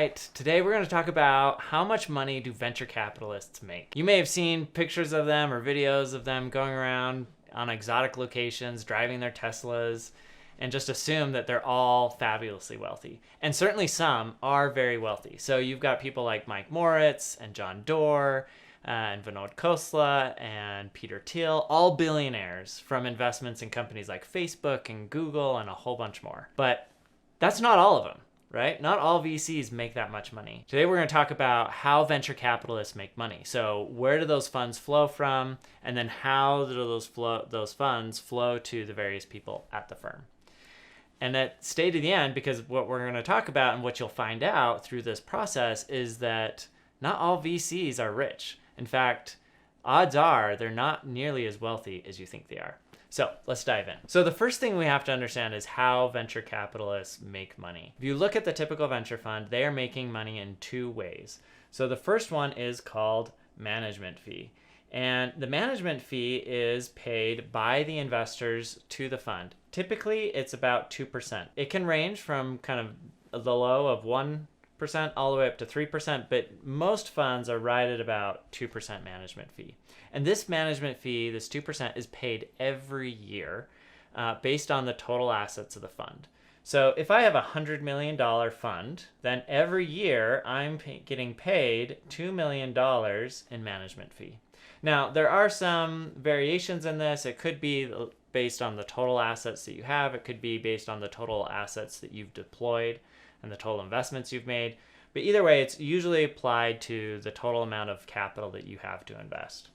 right, today we're going to talk about how much money do venture capitalists make. You may have seen pictures of them or videos of them going around on exotic locations, driving their Teslas, and just assume that they're all fabulously wealthy. And certainly some are very wealthy. So you've got people like Mike Moritz and John Doerr and Vinod Khosla and Peter Thiel, all billionaires from investments in companies like Facebook and Google and a whole bunch more. But that's not all of them. Right? Not all VCs make that much money. Today we're going to talk about how venture capitalists make money. So where do those funds flow from? And then how do those funds flow to the various people at the firm? And stay to the end, because what we're going to talk about and what you'll find out through this process is that not all VCs are rich. In fact, odds are they're not nearly as wealthy as you think they are. So let's dive in. So the first thing we have to understand is how venture capitalists make money. If you look at the typical venture fund, they are making money in two ways. So the first one is called management fee. And the management fee is paid by the investors to the fund. Typically, it's about 2%. It can range from kind of the low of 1% all the way up to 3%, but most funds are right at about 2% management fee. And this management fee, this 2%, is paid every year based on the total assets of the fund. So if I have a $100 million fund, then every year I'm getting paid $2 million in management fee. Now, there are some variations in this. It could be based on the total assets that you have. It could be based on the total assets that you've deployed and the total investments you've made. But either way, it's usually applied to the total amount of capital that you have to invest.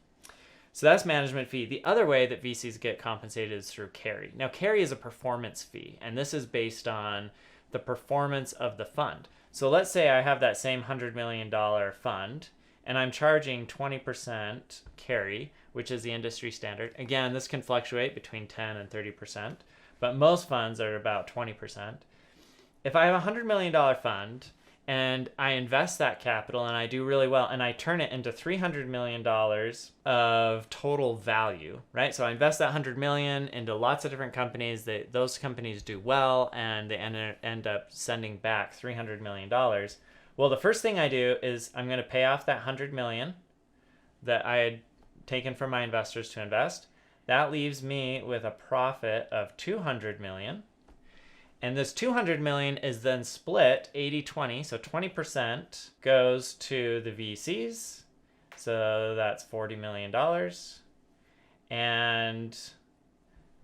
So that's management fee. The other way that VCs get compensated is through carry. Now, carry is a performance fee, and this is based on the performance of the fund. So let's say I have that same $100 million fund, and I'm charging 20% carry, which is the industry standard. Again, this can fluctuate between 10 and 30%, but most funds are about 20%. If I have a $100 million fund and I invest that capital and I do really well and I turn it into $300 million of total value, right? So I invest that $100 million into lots of different companies. Those companies do well and they end up sending back $300 million. Well, the first thing I do is I'm going to pay off that $100 million that I had taken from my investors to invest. That leaves me with a profit of $200 million. And this $200 million is then split 80-20. So 20% goes to the VCs. So that's $40 million. And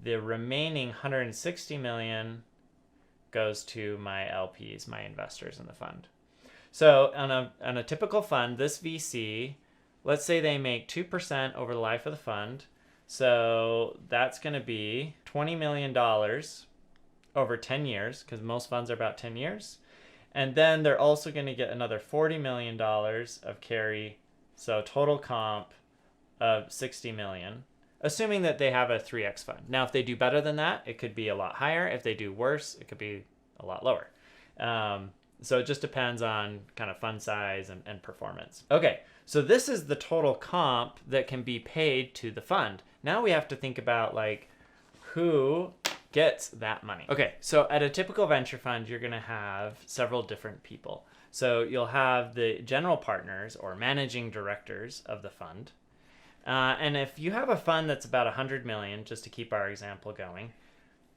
the remaining $160 million goes to my LPs, my investors in the fund. So on a typical fund, this VC, let's say they make 2% over the life of the fund. So that's going to be $20 million over 10 years, because most funds are about 10 years. And then they're also going to get another $40 million of carry, so total comp of $60 million, assuming that they have a 3x fund. Now, if they do better than that, it could be a lot higher. If they do worse, it could be a lot lower. So it just depends on kind of fund size and performance. Okay, so this is the total comp that can be paid to the fund. Now we have to think about like who gets that money. Okay, so at a typical venture fund, you're going to have several different people. So you'll have the general partners or managing directors of the fund. And if you have a fund that's about 100 million, just to keep our example going,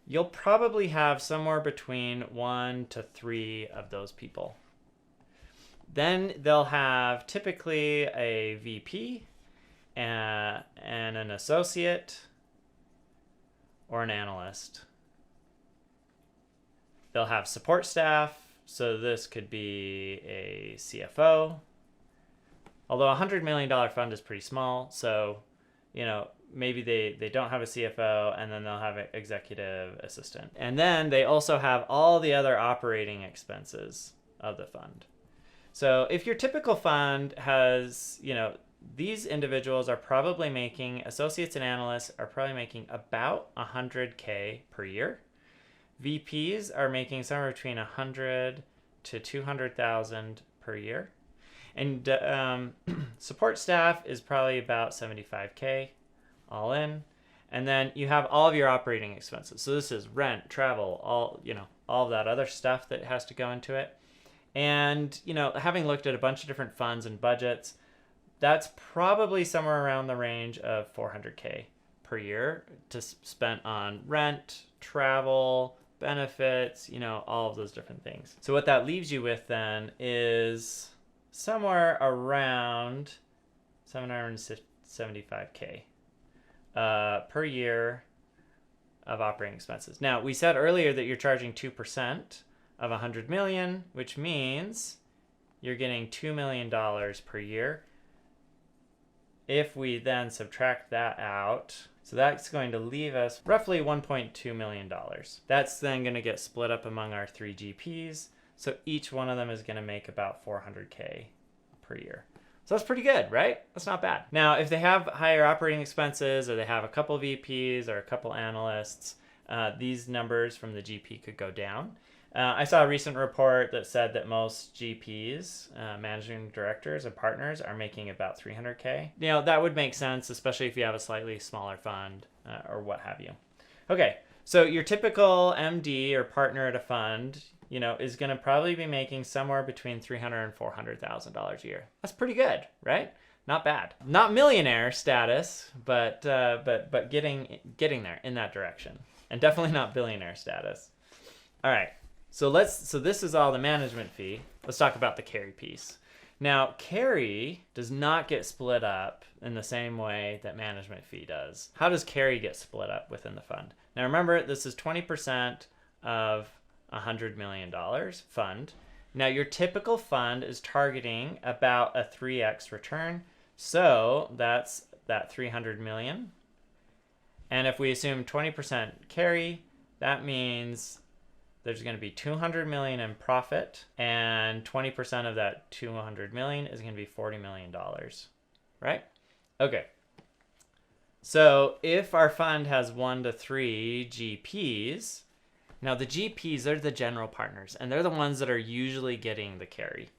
you'll probably have somewhere between 1 to 3 of those people. Then they'll have typically a VP and an associate or an analyst. They'll have support staff, so this could be a CFO. Although a $100 million fund is pretty small, so maybe they don't have a CFO, and then they'll have an executive assistant. And then they also have all the other operating expenses of the fund. So if your typical fund has, these individuals are probably making, associates and analysts are probably making about $100K per year. VPs are making somewhere between 100 to 200,000 per year. And support staff is probably about 75K all in. And then you have all of your operating expenses. So this is rent, travel, all of that other stuff that has to go into it. And, having looked at a bunch of different funds and budgets, that's probably somewhere around the range of 400K per year to spend on rent, travel, benefits, all of those different things. So what that leaves you with then is somewhere around 775K per year of operating expenses. Now, we said earlier that you're charging 2% of 100 million, which means you're getting $2 million per year. If we then subtract that out, so that's going to leave us roughly $1.2 million. That's then going to get split up among our 3 GPs. So each one of them is going to make about 400K per year. So that's pretty good, right? That's not bad. Now, if they have higher operating expenses or they have a couple VPs or a couple analysts, these numbers from the GP could go down. I saw a recent report that said that most GPs, managing directors and partners, are making about 300K. That would make sense, especially if you have a slightly smaller fund or what have you. Okay, so your typical MD or partner at a fund, is going to probably be making somewhere between $300,000 and $400,000 a year. That's pretty good, right? Not bad. Not millionaire status, but getting there in that direction, and definitely not billionaire status. All right. So this is all the management fee. Let's talk about the carry piece. Now, carry does not get split up in the same way that management fee does. How does carry get split up within the fund? Now, remember, this is 20% of $100 million fund. Now, your typical fund is targeting about a 3x return. So that's that 300 million. And if we assume 20% carry, that means there's going to be 200 million in profit, and 20% of that 200 million is going to be $40 million, right? Okay. So if our fund has 1 to 3 GPs, now the GPs are the general partners, and they're the ones that are usually getting the carry.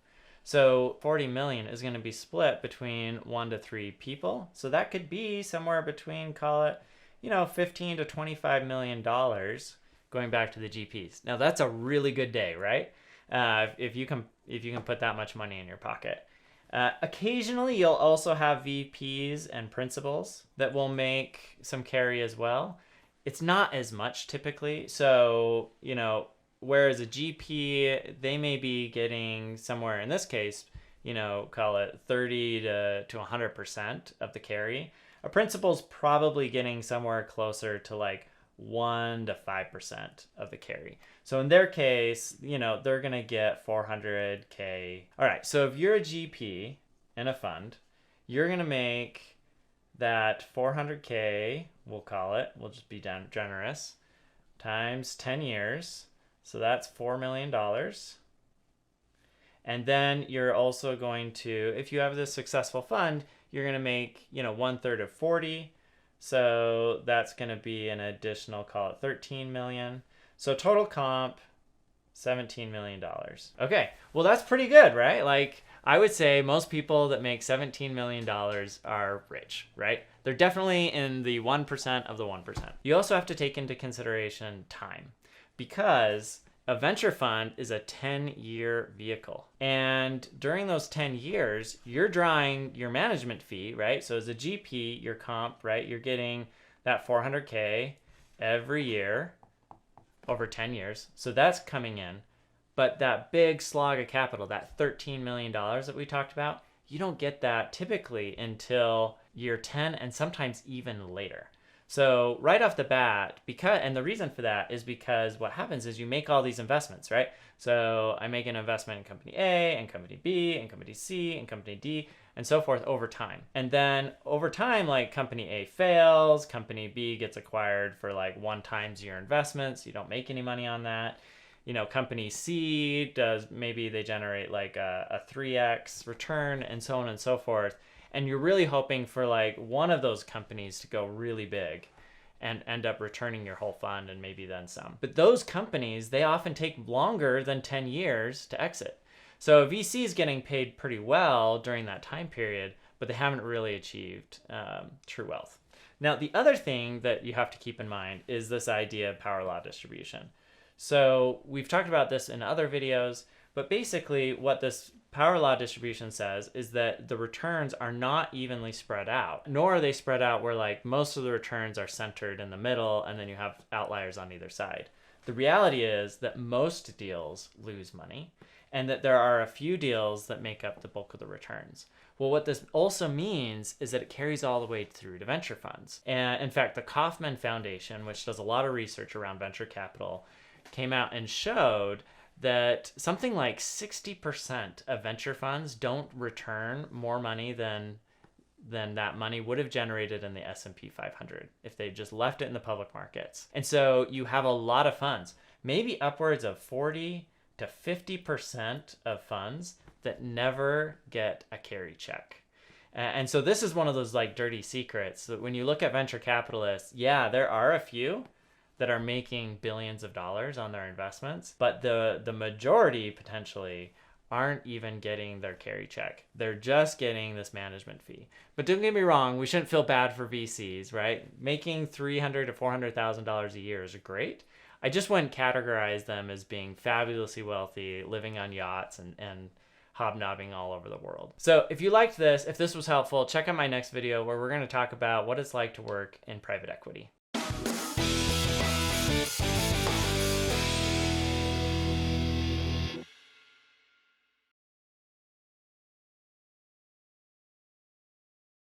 So 40 million is going to be split between 1 to 3 people. So that could be somewhere between, call it, 15 to $25 million going back to the GPs. Now that's a really good day, right? If you can put that much money in your pocket. Occasionally you'll also have VPs and principals that will make some carry as well. It's not as much typically. So, whereas a GP, they may be getting somewhere, in this case, call it 30 to 100% of the carry. A principal's probably getting somewhere closer to like 1 to 5% of the carry. So in their case, they're going to get 400K. All right. So if you're a GP in a fund, you're going to make that 400K, we'll call it, we'll just be generous, times 10 years. So that's $4 million. And then you're also going to, if you have this successful fund, you're going to make, 1/3 of 40. So that's going to be an additional, call it 13 million. So total comp, $17 million. Okay, well that's pretty good, right? Like I would say most people that make $17 million are rich, right? They're definitely in the 1% of the 1%. You also have to take into consideration time, because a venture fund is a 10-year vehicle. And during those 10 years, you're drawing your management fee, right? So as a GP, your comp, right? You're getting that 400K every year over 10 years. So that's coming in. But that big slog of capital, that $13 million that we talked about, you don't get that typically until year 10 and sometimes even later. So right off the bat, and the reason for that is because what happens is you make all these investments, right? So I make an investment in company A and company B and company C and company D and so forth over time. And then over time, like company A fails, company B gets acquired for like 1 times your investments. You don't make any money on that. Company C maybe they generate like a 3x return and so on and so forth. And you're really hoping for like one of those companies to go really big and end up returning your whole fund and maybe then some. But those companies, they often take longer than 10 years to exit. So a VC is getting paid pretty well during that time period, but they haven't really achieved true wealth. Now, the other thing that you have to keep in mind is this idea of power law distribution. So we've talked about this in other videos, But basically what this power law distribution says is that the returns are not evenly spread out, nor are they spread out where like most of the returns are centered in the middle and then you have outliers on either side. The reality is that most deals lose money and that there are a few deals that make up the bulk of the returns. Well, what this also means is that it carries all the way through to venture funds. And in fact, the Kauffman Foundation, which does a lot of research around venture capital, came out and showed that something like 60% of venture funds don't return more money than that money would have generated in the S&P 500 if they just left it in the public markets. And so you have a lot of funds, maybe upwards of 40 to 50% of funds that never get a carry check. And so this is one of those like dirty secrets that when you look at venture capitalists, yeah, there are a few that are making billions of dollars on their investments, but the majority potentially aren't even getting their carry check. They're just getting this management fee. But don't get me wrong, we shouldn't feel bad for VCs, right? Making $300,000 to $400,000 a year is great. I just wouldn't categorize them as being fabulously wealthy, living on yachts and hobnobbing all over the world. So if you liked this, if this was helpful, check out my next video where we're going to talk about what it's like to work in private equity.